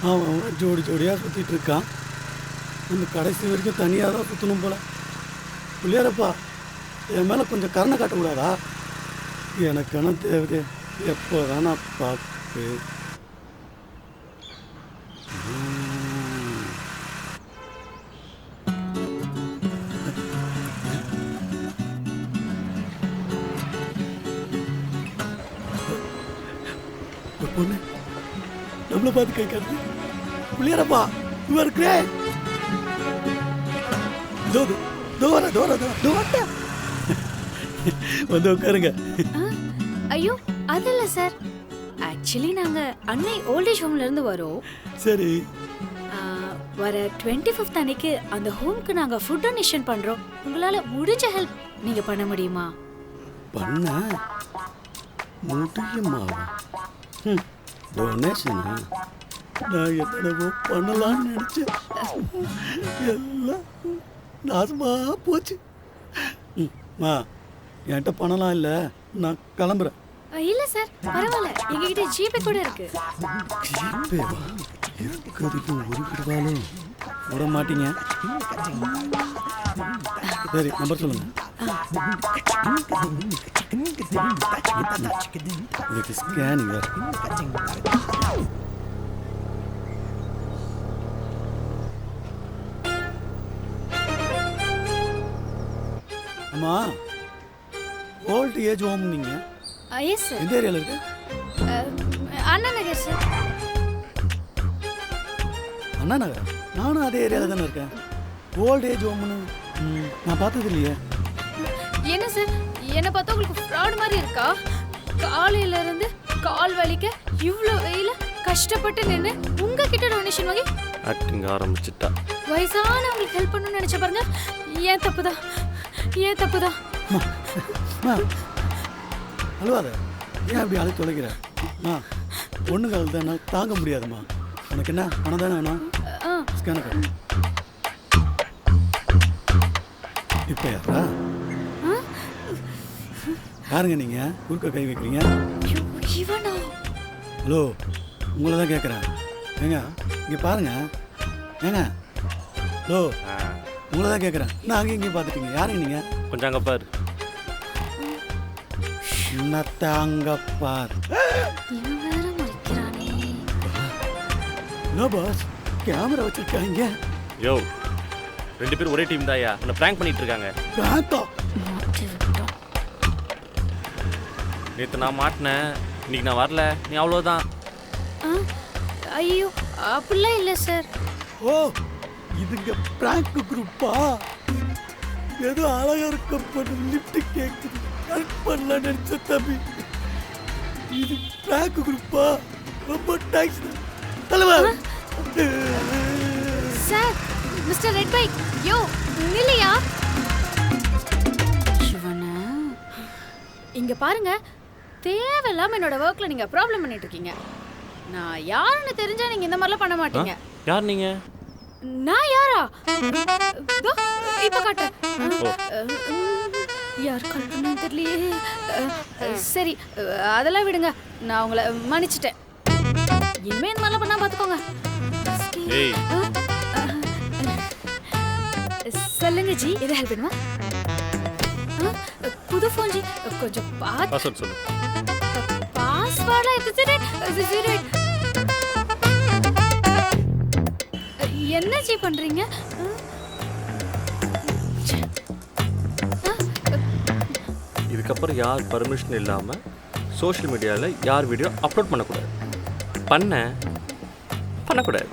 அவன் ஜோடி ஜோடியாக சுற்றிட்டு இருக்கான். நம்ம கடைசி வரைக்கும் தனியாக தான் சுற்றணும் போல. பிள்ளையாரப்பா, என் மேலே கொஞ்சம் கருணை காட்டக்கூடாதா? எனக்கான தேவதே எப்போ தான் நான் பார்த்து பொண்ணு நம்மளை பார்த்து கேட்கறது. பிள்ளையாரப்பா, யூ ஆர் கிரேட். வந்து உட்காருங்க. ஐயோ அது இல்ல சார், ஆக்சுவலி நாங்க அன்னை ஓல்டேஜ் ஹோம்ல இருந்து வரோம். சரி, வர 25th அன்னைக்கு அந்த ஹோம்க்கு நாங்க ஃபுட் டொனேஷன் பண்றோம். உங்களால முடிஞ்ச ஹெல்ப் நீங்க பண்ண முடியுமா? பண்ண முடியுமாவா? டொனேஷனா? நான் என்னவோ பண்ணலாம்னு நினைச்சேன், எல்லாம் நாசமா போச்சு. மா, என்கிட்ட பணம்லாம் இல்லை, நான் கிளம்புறேன். இல்ல சார், பரவாயில்ல, எங்ககிட்ட ஜிபே கூட இருக்கு. ஜிபேவா? இருக்கிறதுக்கும் ஒரு விடுவாலும் விட மாட்டீங்க. சரி, நம்பர் சொல்லுங்க. இதுக்கு ஸ்கேனிங் வேற. அம்மா, ஓல்ட் ஏஜ் ஹோம் நீங்க எஸ் சார். எந்த ஏரியால இருக்கு? அண்ணா நகர் சார். அண்ணா நகர்? நானும் அதே ஏரியால தானே இருக்கேன். ஓல்ட் ஏஜ் ஹோம்னு நான் பார்த்தது இல்லையே. என்ன சார், என்ன பார்த்தா உங்களுக்கு ஃப்ராட் மாதிரி இருக்கா? காலையில இருந்து கால் வலிக்க இவ்ளோ வெயில கஷ்டப்பட்டு நின்று உங்ககிட்ட டொனேஷன் வாங்கி ஆக்டிங் ஆரம்பிச்சிட்டா. வயசானவங்களுக்கு ஹெல்ப் பண்ணணும்னு நினைச்ச பாருங்க. ஏன் தப்புதான், ஏன் தப்புதான். அழுவாத, ஏன் அப்படி அழு தொலைக்கிற? பொண்ணுங்கள் தானே, தாங்க முடியாதுமா. உனக்கு என்ன பணம் தானே வேணும்? ஸ்கேனர் கார்டு இப்போ யாரா? யாருங்க நீங்க குறுக்க கை வைக்கிறீங்க? ஹலோ, உங்களை தான் கேட்குறேன். ஏங்க இங்கே பாருங்க. ஏங்க ஹலோ, உங்களை தான் கேட்குறேன். நான் அங்கேயும் இங்கேயும் பார்த்துட்டீங்க. யாருங்க நீங்க? கொஞ்சம் அங்கே பாரு. அங்க பார். என்ன பாஸ், கேமரா வச்சிருக்காங்க? யோ, 2 பேரும் ஒரே டீம் தாயா. உன்னை பிராங்க் பண்ணிட்டு இருக்காங்க. நேற்று நான் மாட்டினேன், இன்னைக்கு நான் வரல, நீ அவ்வளோதான். ஐயோ அப்படிலாம் இல்லை சார். ஓ, இதுங்க பிராங்க் குரூப்பா? ஏதோ அழகா இருக்கப்பட்டு லிஃப்ட் கேட்குது, கரெக்ட் பண்ணலாம் நினைச்ச தம்பி. இது பிராங்க் குரூப்பா? ரொம்ப தேங்க்ஸ் தலைவர். சார், மிஸ்டர் ரெட் பைக், யோ நில்லையா. இங்க பாருங்க, தேவையில்லாம என்னோட ஒர்க்ல நீங்க ப்ராப்ளம் பண்ணிட்டு இருக்கீங்க. நான் யாருன்னு தெரிஞ்சா நீங்க இந்த மாதிரிலாம் பண்ண மாட்டீங்க. யார் நீங்க? நான் யாரா? இப்ப காட்டு. யார் கால் பண்ணு தெரியலையே. சரி, அதெல்லாம் விடுங்க, நான் உங்களை மன்னிச்சிட்டேன். இனிமே இந்த மாதிரிலாம் பண்ணா பாத்துக்கோங்க. சொல்லுங்க ஜி, எதை ஹெல்ப் வேணுமா? புது ஃபோன் ஜி, கொஞ்சம் பாஸ்வேர்ட் சொல்லு. பாஸ்வேர்டா இது? என்ன ஜி பண்றீங்க? இதுக்கப்புறம் யார் பர்மிஷன் இல்லாமல் சோஷியல் மீடியாவில் யார் வீடியோ அப்லோட் பண்ணக்கூடாது. பண்ணக்கூடாது.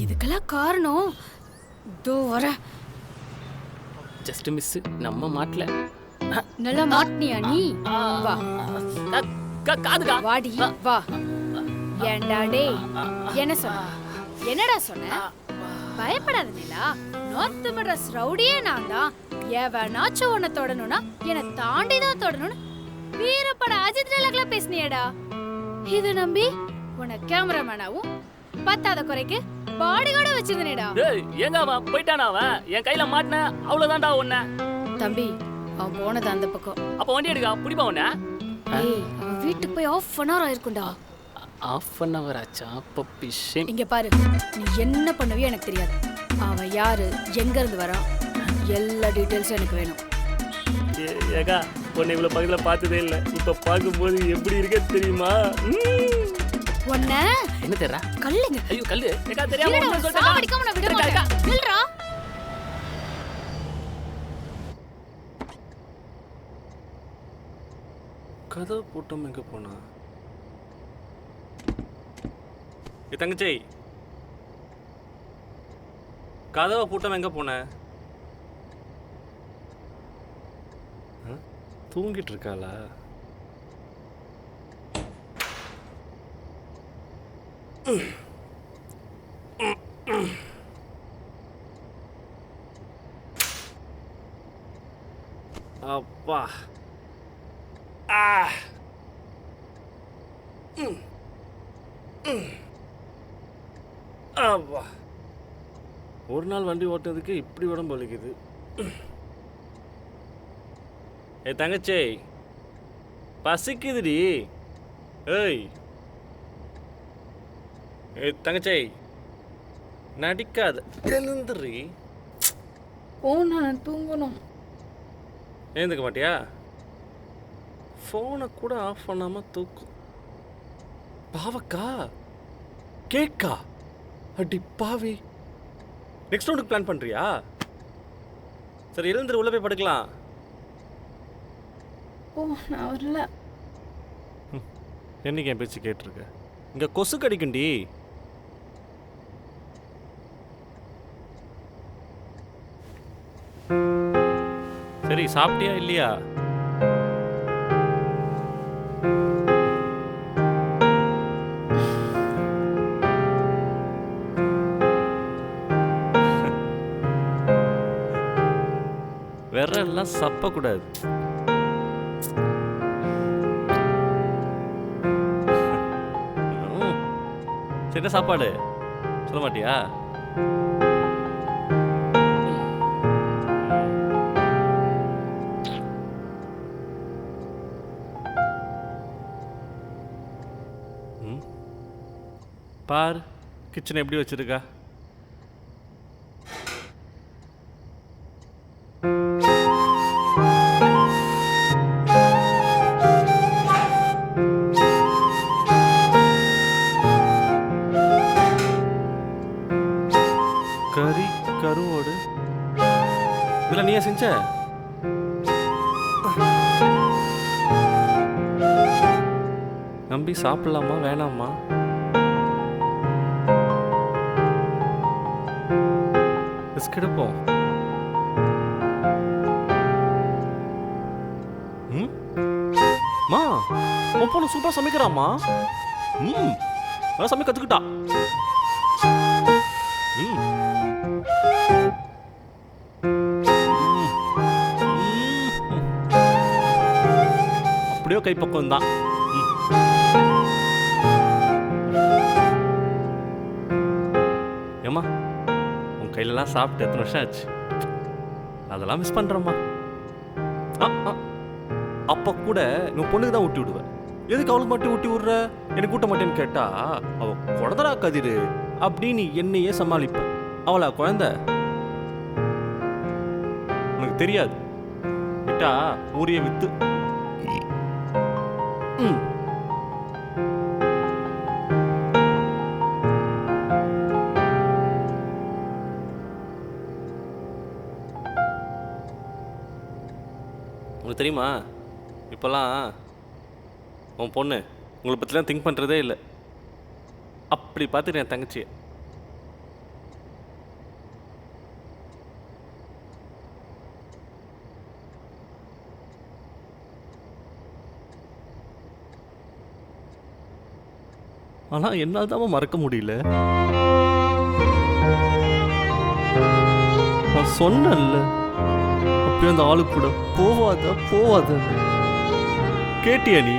இதுக்கெல்லாம் காரணம் தோ வர ஜஸ்ட் மிஸ் நம்ம மாட்டல. நல்லா மாட்டினியா நீ? வா காதுக்கா வாடி வா. ஏண்டா டேய், என்ன சொன்ன? என்னடா சொன்ன? பயப்படாத நிலா, நார்த் மெட்ராஸ் ரவுடியே நான் தான். எவனாச்சும் உன்னை தொடணும்னா என்னை தாண்டி தான் தொடணும்னு வீரப்பட அஜித் டைலாக்லாம் பேசினியடா. இதை நம்பி உன்னை கேமராமேனாவும் பத்தாத குறைக்கு பாடி கூட வச்சிருந்தேடா. டேய் எங்க அவன் போயிட்டானா? அவன் என் கையில மாட்டின அவ்வளவுதான்டா உன்ன. தம்பி அவன் போனது அந்த பக்கம். அப்ப வண்டி எடுக்கா பிடிப்பா உன்ன. ஏய் அவன் வீட்டுக்கு போய் ஆஃப் அன் ஹவர் ஆயிருக்கும்டா. ஆஃப் அன் ஹவர் ஆச்சா? Puppy shame. இங்க பாரு, நீ என்ன பண்ணுவியோ எனக்கு தெரியாது. அவன் யாரு, எங்க இருந்து வரான், எல்லா டீடைல்ஸும் எனக்கு வேணும். ஏகா உன்னை இவ்வளவு பக்கத்துல பார்த்ததே இல்லை. இப்ப பார்க்கும்போது எப்படி இருக்க தெரியுமா? உன்ன என்ன தெரியறா? கல்லுங்க. ஐயோ கல்லு. ஏகா தெரியாம இல்லடா, ஒண்ணு உன்னை சொல்லிட்டேனா? சாவடிக்காம நான் விட மாட்டேன். நில்றா. கதவு போட்டோம் எங்கே போனா? தங்கச்சி, கதவை பூட்டம் எங்கே போன? தூங்கிட்டு இருக்காளா? அப்பா அப்பா, ஒரு நாள் வண்டி ஓட்டுறதுக்கு இப்படி உடம்பு வலிக்குது. ஏ தங்கச்சி, பசிக்குதுடி. ஏய் ஏ தங்கச்சி, நடிக்காத, எழுந்துரி. நான் தூங்கணும். எழுந்துக்க மாட்டியா? ஃபோனை கூட ஆஃப் பண்ணாமல் தூக்கும். பாவக்கா, கேக்கா, அடி பாவி. நெக்ஸ்ட் ரவுண்டுக்கு பிளான் பண்ணுறியா? சரி எழுந்துரு, உள்ள போய் படுக்கலாம். நான் வரல. என்னைக்கு என் பேச்சு கேட்டிருக்க? இங்கே கொசு கடிக்குண்டி. சரி சாப்பிட்டியா இல்லையா? விரல்லாம் சப்பக்கூடாது. என்ன சாப்பாடு சொல்ல மாட்டியா? பார், கிச்சன் எப்படி வச்சிருக்கா? கறி கருவோடு இதெல்லாம் நீயா செஞ்ச? நம்பி சாப்பிடலாமா வேணாமா? ரிஸ்க் எடுப்போம். மா, உன் பொண்ணு சூப்பரா சமைக்கிறாமா. நல்லா சமைக்க கத்துக்கிட்டா. அப்படியோ கைப்பக்கம் தான். ஏம்மா, உன் கையிலலாம் சாப்பிட்டு எத்தனை வருஷம் ஆச்சு? அதெல்லாம் மிஸ் பண்றேம்மா. அப்ப கூட உன் பொண்ணுக்கு தான் ஊட்டி விடுவேன். எதுக்கு அவளுக்கு மட்டும் ஊட்டி விடுற, எனக்கு ஊட்ட மாட்டேன்னு கேட்டா அவ குழந்தரா கதிரு அப்படின்னு என்னையே சமாளிப்ப. அவளா குழந்தை? உனக்கு தெரியாது. விட்டா ஊரிய வித்து. உனக்கு தெரியுமா, இப்போல்லாம் உன் பொண்ணு உங்களை பற்றிலாம் திங்க் பண்ணுறதே இல்லை. அப்படி பார்த்துட்டு என் தங்கச்சியை ஆனால் என்னால் தான் மறக்க முடியல. நான் சொன்னேன்ல அப்பயும் அந்த ஆளு கூட போவாத கேட்டியா நீ?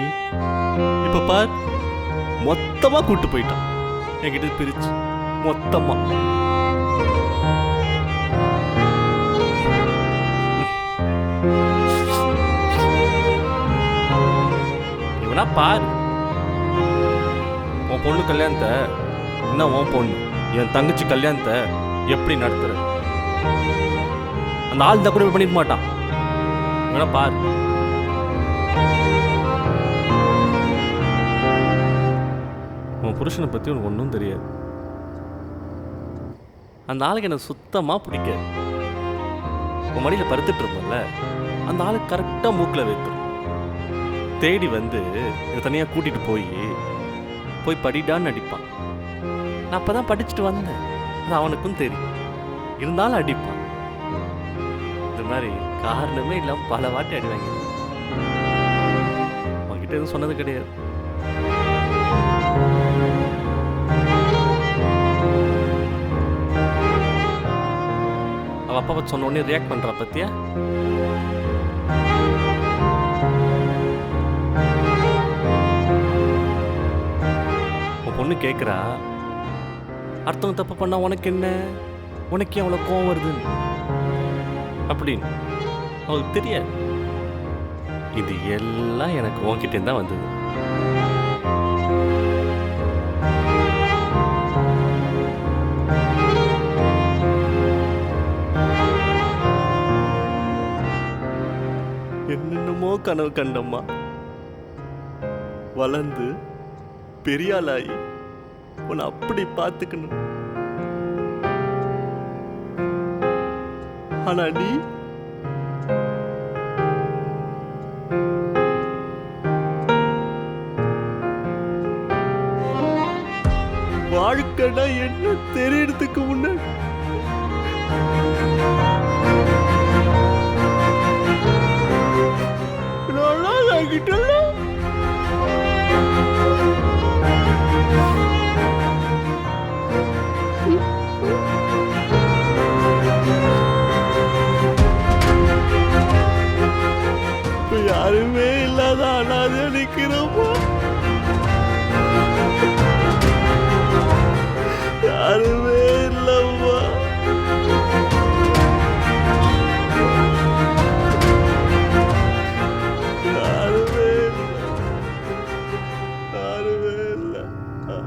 இப்ப பார், மொத்தமா கூட்டு போயிட்டான் என்கிட்ட பிரிச்சு, மொத்தமா. இவனா பார், உன் பொண்ணு கல்யாணத்தை என்ன, உன் பொண்ணு என் தங்கச்சி கல்யாணத்தை எப்படி நடத்துற? அந்த ஆள் தான் கூட பண்ணிக்க மாட்டான். இவனா பார். உன் புருஷனை பற்றி உனக்கு ஒன்றும் தெரியாது. அந்த ஆளுக்கு எனக்கு சுத்தமாக பிடிக்காது. உன் மடியில் படுத்துட்டு இருப்போம்ல, அந்த ஆளுக்கு கரெக்டாக மூக்கில் வைக்கும். தேடி வந்து இதை தனியாக கூட்டிகிட்டு போய் படிடான்னு அடிப்பான். நான் அப்போ தான் படிச்சுட்டு வந்தேன், அது அவனுக்கும் தெரியும். இருந்தாலும் அடிப்பான். இந்த மாதிரி காரணமே இல்லாமல் பல வாட்டி அடி வாங்கி அவன்கிட்ட எதுவும் சொன்னது கிடையாது. அவ அப்பா பற்றி சொன்ன உடனே ரியாக்ட் பண்றா பத்தியா? உன் பொண்ணு கேட்குறா, அடுத்தவங்க தப்பு பண்ணா உனக்கு என்ன, உனக்கு அவ்வளோ கோவம் வருதுன்னு அப்படின்னு. அவளுக்கு தெரியாது இது எல்லாம் எனக்கு உன்கிட்ட தான் வந்தது. என்னென்னமோ கனவு கண்டம்மா, வளர்ந்து பெரியாளாயி உன்னை அப்படி பார்த்துக்கணும். ஆனா நீ வாழ்க்கைனா என்ன தெரியறதுக்கு முன்னாடி ஆகிட்டல. யாருமே இல்லாத அனாதை நிக்கிறோமா? யாருமே இல்லம்மா.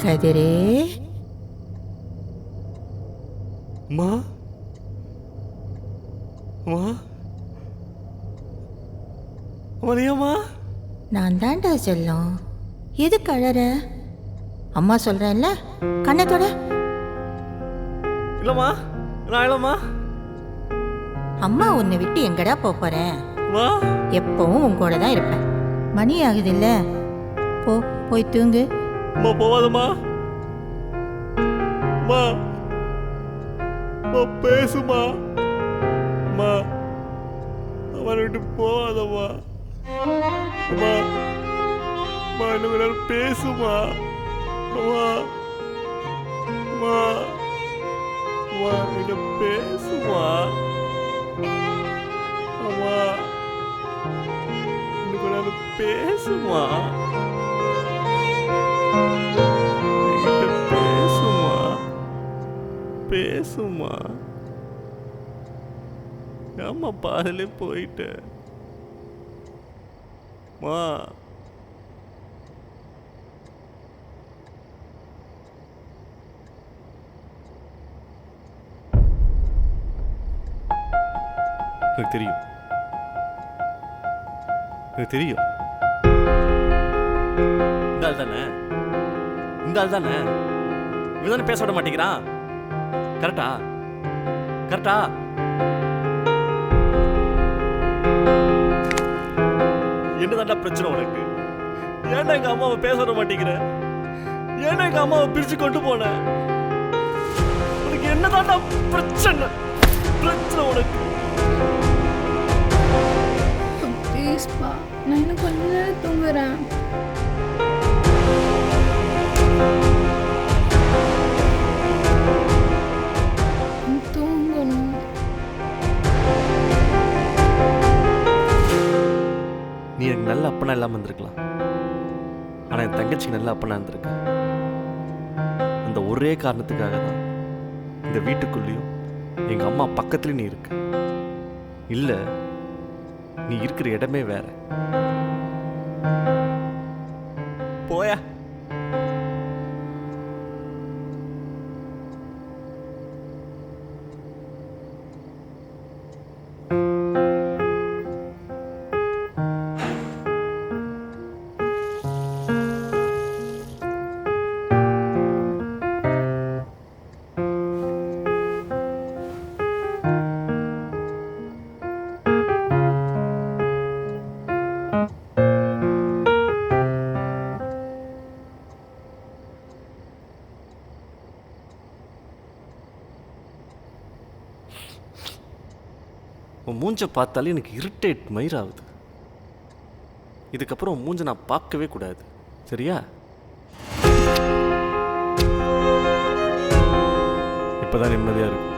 கதிரே, மா மா மணியம்மா, நான் தான்டா செல்லம். எதுக்கு அழற? அம்மா சொல்றேன்ல, கண்ணத்தோட. இல்லம்மா, நான் இல்லம்மா. அம்மா உன்னை விட்டு எங்கடா போறேன்? மா, எப்பவும் உன் கூட தான் இருப்பேன். மணி ஆகுது இல்ல, போய் தூங்கு. அம்மா போவாதம்மா. மா பேசுமா. மா அவனை விட்டு போவாதம்மா. அம்மா இன்னும் நேரம் பேசுமா. அம்மா நீங்க பேசுமா. அம்மா இன்னும் நேரம் பேசுமா. பேசுமா. ஏம்மா பாதிலே போயிட்ட? மா எனக்கு தெரியும், எனக்கு தெரியும். இந்த ஆள் தானே, இவன் பேச விட மாட்டேங்கிறான். கரெக்டா? என்னதான்டா பிரச்சனை உனக்கு? ஏன்டா எங்க அம்மாவை பேச விட மாட்டேங்கிற? ஏன்டா எங்க அம்மாவை பிரிச்சு கொண்டு போன? உனக்கு என்னதான்டா பிரச்சனை உனக்கு? ப்ளீஸ்ப்பா, நான் இன்னும் கொஞ்ச நேரம் தூங்குறேன். நீ எனக்கு நல்ல அப்பனா இல்லாமல் இருந்திருக்கலாம், ஆனால் என் தங்கச்சிக்கு நல்ல அப்பனா இருந்திருக்க. அந்த ஒரே காரணத்துக்காக தான் இந்த வீட்டுக்குள்ளேயும் எங்கள் அம்மா பக்கத்துலேயும் நீ இருக்க. இல்லை, நீ இருக்கிற இடமே வேற. போயா. உன் மூஞ்ச பார்த்தாலே எனக்கு இரிட்டேட் மயிராகுது. இதுக்கப்புறம் உன் மூஞ்ச நான் பார்க்கவே கூடாது, சரியா? இப்போதான் நிம்மதியாக இருக்கும்.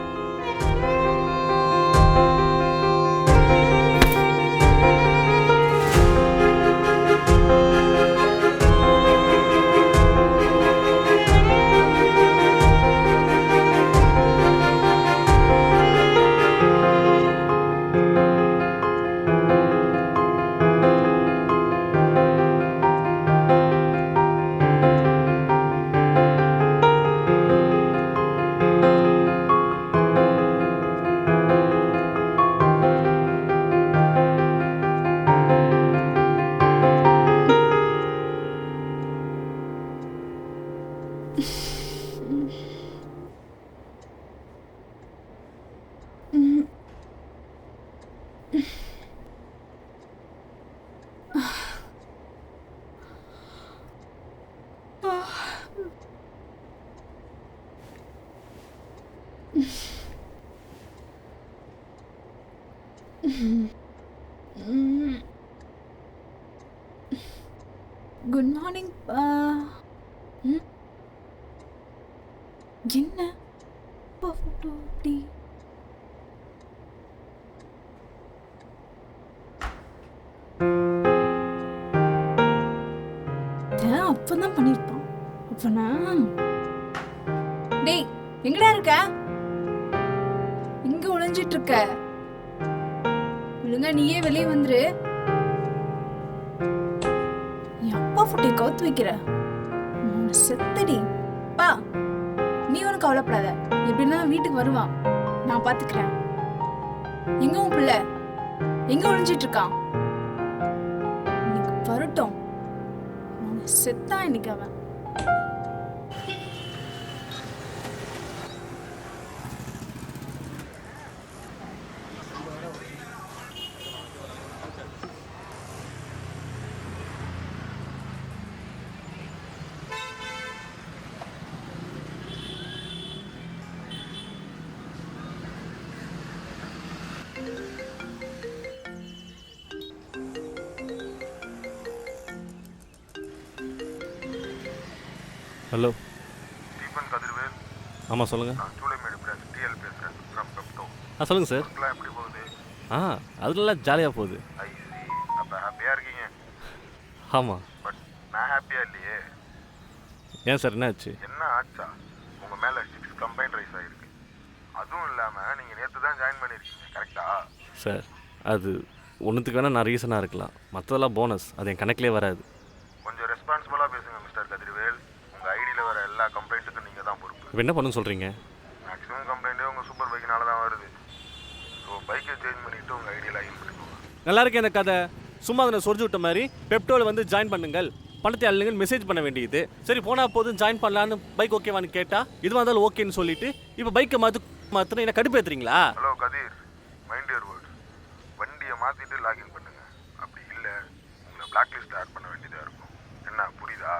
Good morning. என்ன ஃபோட்டோ அப்படி? அப்பதான் பண்ணிருப்பான். அப்பனா டேய் எங்கடா இருக்க? எங்க ஒளிஞ்சிட்டு இருக்க? ஒழுங்கா நீயே வெளியே வந்துரு. என் அப்பா போட்டோ கவுத்து வைக்கிற செத்தடி. பா நீ ஒன்னும் கவலைப்படாத, எப்படின்னா வீட்டுக்கு வருவான், நான் பாத்துக்கிறேன். எங்க உன் பிள்ளை? எங்க ஒளிஞ்சிட்டு இருக்கான்? இன்னைக்கு வரட்டும், செத்தான் இன்னைக்கு அவன். ஹலோ. ஸ்டீபன் கதிர்வேல். ஆமாம் சொல்லுங்கள். நான் சூளைமேடு பிரான்ச் டிஎல் பேசுகிறேன் ஃப்ரம் பெப்டோ. சொல்லுங்கள் சார். ஒர்க்லாம் எப்படி போகுது? அதுலலாம் ஜாலியாக போகுது. ஐசி, அப்போ ஹாப்பியாக இருக்கீங்க? ஆமாம். பட் நான் ஹாப்பியாக இல்லையே. ஏன் சார், என்ன ஆச்சு? என்ன ஆச்சா? உங்கள் மேலே 6 கம்ப்ளைண்ட் ரைஸ் ஆகிருக்கு. அதுவும் இல்லாமல் நீங்கள் நேற்று தான் ஜாயின் பண்ணியிருக்கீங்க, கரெக்டா? சார், அது ஒன்றுத்துக்கு வேணால் நான் ரீசனாக இருக்கலாம், மற்றதெல்லாம் போனஸ், அது என் கணக்கிலே வராது. கொஞ்சம் ரெஸ்பான்சிபிளாக பேசுங்க மிஸ்டர் கதிர்வேல். உங்கள் ஐடியில் வர எல்லா கம்ப்ளைண்ட்டுக்கும் நீங்கள் தான் பொறுப்பு. இப்போ என்ன பண்ணுன்னு சொல்கிறீங்க? மேக்ஸிமம் கம்ப்ளைண்ட்டே உங்கள் சூப்பர் பைக்கினால தான் வருது. ஸோ பைக்கை சேஞ்ச் பண்ணிவிட்டு உங்கள் ஐடியில் லாகின் பண்ணிக்கோங்க. நல்லா இருக்கு எனக்கு கதை. சும்மா அதை சொரிஞ்சு விட்ட மாதிரி பெப்டோவில் வந்து ஜாயின் பண்ணுங்கள், பணத்தை அள்ளுங்கன்னு மெசேஜ் பண்ண வேண்டியது. சரி போனால் போதும் ஜாயின் பண்ணலான்னு பைக் ஓகேவான்னு கேட்டால் இதுவாக இருந்தாலும் ஓகேன்னு சொல்லிட்டு இப்போ பைக்கை மாற்றின என்ன கடுப்பேற்றுறீங்களா? Hello Kathir, mind your words. வண்டியை மாற்றிட்டு லாகின் பண்ணுங்க. அப்படி இல்லை உங்களை பிளாக் லிஸ்ட் ஆட் பண்ண வேண்டியதாக இருக்கும். என்ன புரியுதா?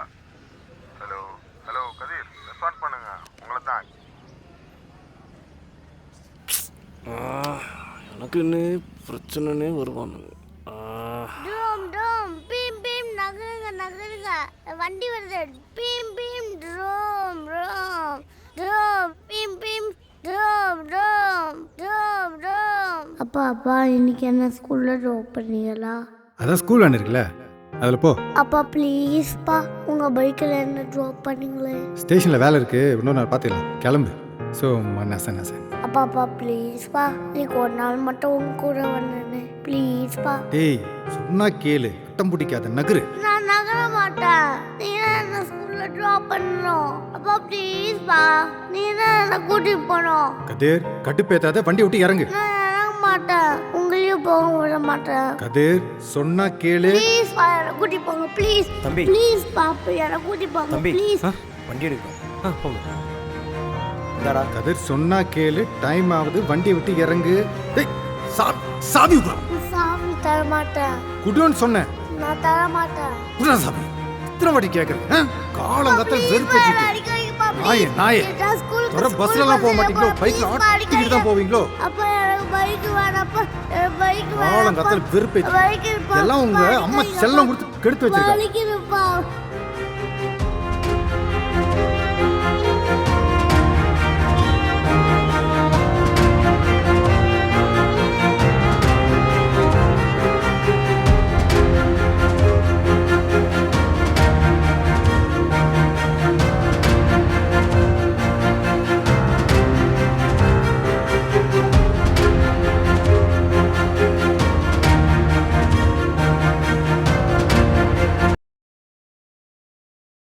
ஹலோ ஹலோ கதிர், ரெஸ்பான்ஸ் பண்ணுங்க. உங்களை தான். எனக்குன்னு பிரச்சனைனே வருவானுங்க. ட்ரோம் ட்ரோம் பீம் பீம் நகருங்க நகருங்க, வண்டி வருது. பீம் பீம் ட்ரோம் ட்ரோம் ட்ரோம் பீம் பீம் ட்ரோம் ட்ரோம் ட்ரோம் ட்ரோம். அப்பா இன்னைக்கு என்ன ஸ்கூல்ல ட்ராப் பண்ணீங்களா? அதான் ஸ்கூல் வேன் இருக்குல்ல, அதில் போ. அப்பா ப்ளீஸ்ப்பா உங்கள் பைக்கில் என்ன ட்ராப் பண்ணுங்களேன். ஸ்டேஷனில் வேலை இருக்குது, இன்னொரு நாள் பார்த்துக்கலாம். கிளம்பு. ஸோ நசன் நசன். அப்பா ப்ளீஸ்ப்பா இன்னைக்கு ஒரு நாள் மட்டும் உங்க கூட வந்தேன்னு ப்ளீஸ்ப்பா. டேய் சொன்னா கேளு, கட்டம் பிடிக்காத நகரு. நான் நகர மாட்டேன். நீ தான் என்ன ஸ்கூலில் ட்ராப் பண்ணணும். அப்பா ப்ளீஸ்ப்பா நீ தான் என்னை கூட்டிட்டு போகணும். கதிர் கட்டுப்பேத்தாத, வண்டி விட்டு இறங்கு. நான் இறங்க மாட்டேன், உங்களையும் போக விட மாட்டேன். கதிர் சொன்னா கேளு. ப்ளீஸ்ப்பா என்னை கூட்டிட்டு போங்க ப்ளீஸ். தம்பி. ப்ளீஸ்ப்பா என்னை கூட்டிட்டு போங்க தம்பி ப்ளீஸ். வண்டி எடுக்கும். போங்க. கதிர் சொன்னா கேளு, டைம் ஆகுது, வண்டி விட்டு இறங்கு. டேய் சாவி விடுறா. சாமி தர மாட்டேன். குடுன்னு சொன்னேன். நான் தர மாட்டேன். குடுறா சாவி. இத்தனை வாட்டி கேட்குறேன். காலங்கத்தில் வெறுப்பு வச்சுட்டு நாயே நாயே வர பஸ்ல எல்லாம் போக மாட்டீங்களோ? பைக்ல ஆட்டிக்கிட்டு தான் போவீங்களோ? அப்பா எனக்கு பைக் வேணாப்பா, எனக்கு பைக் காலங்கத்தில் வெறுப்பு வலிக்குதுப்பா. எல்லாம் உங்க அம்மா செல்லம் கொடுத்து கெடுத்து வச்சிருக்காங்க. வலிக்குது